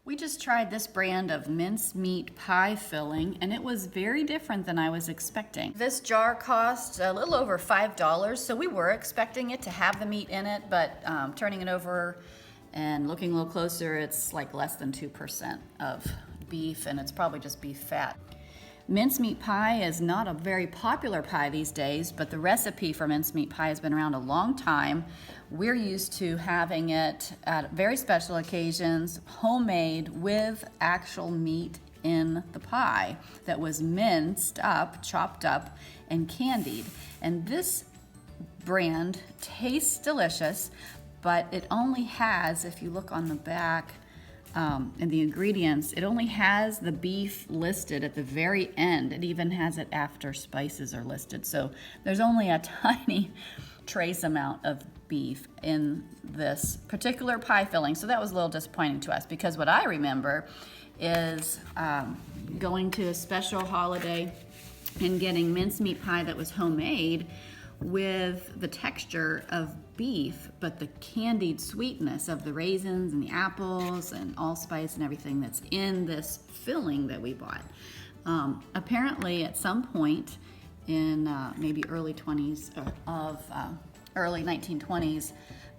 We just tried this brand of mincemeat pie filling, and it was very different than I was expecting. This jar cost a little over $5, so we were expecting it to have the meat in it, but turning it over and looking a little closer, it's like less than 2% of beef, and it's probably just beef fat. Mincemeat pie is not a very popular pie these days, but the recipe for mincemeat pie has been around a long time. We're used to having it at very special occasions, homemade with actual meat in the pie that was minced up, chopped up, and candied. And this brand tastes delicious, but it only has, if you look on the back, and the ingredients, it only has the beef listed at the very end. It even has it after spices are listed. So there's only a tiny trace amount of beef in this particular pie filling. So that was a little disappointing to us, because what I remember is going to a special holiday and getting mincemeat pie that was homemade with the texture of beef, but the candied sweetness of the raisins and the apples and allspice and everything that's in this filling that we bought. Apparently at some point in maybe early 1920s,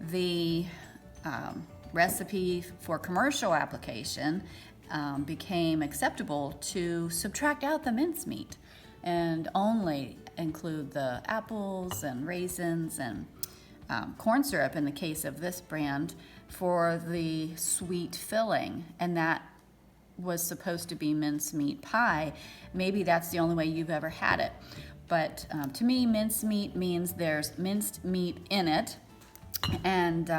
the recipe for commercial application became acceptable to subtract out the mincemeat and only include the apples and raisins and corn syrup in the case of this brand for the sweet filling, and that was supposed to be mincemeat pie. Maybe that's the only way you've ever had it, but to me, mincemeat means there's minced meat in it, and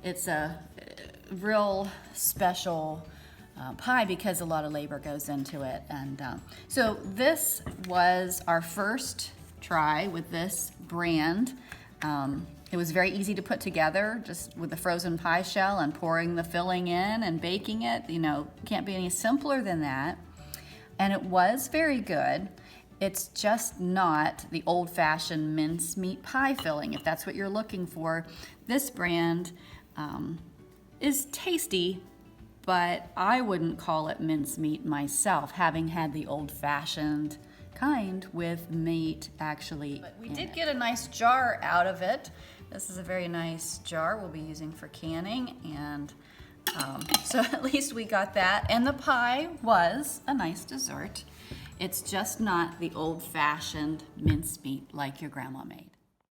it's a real special pie because a lot of labor goes into it. And so this was our first try with this brand. It was very easy to put together, just with the frozen pie shell and pouring the filling in and baking it. You know, can't be any simpler than that. And it was very good. It's just not the old-fashioned mincemeat pie filling. If that's what you're looking for, this brand is tasty, but I wouldn't call it mincemeat myself, having had the old-fashioned kind with meat actually. But we did get a nice jar out of it. This is a very nice jar we'll be using for canning, and so at least we got that. And the pie was a nice dessert. It's just not the old-fashioned mincemeat like your grandma made.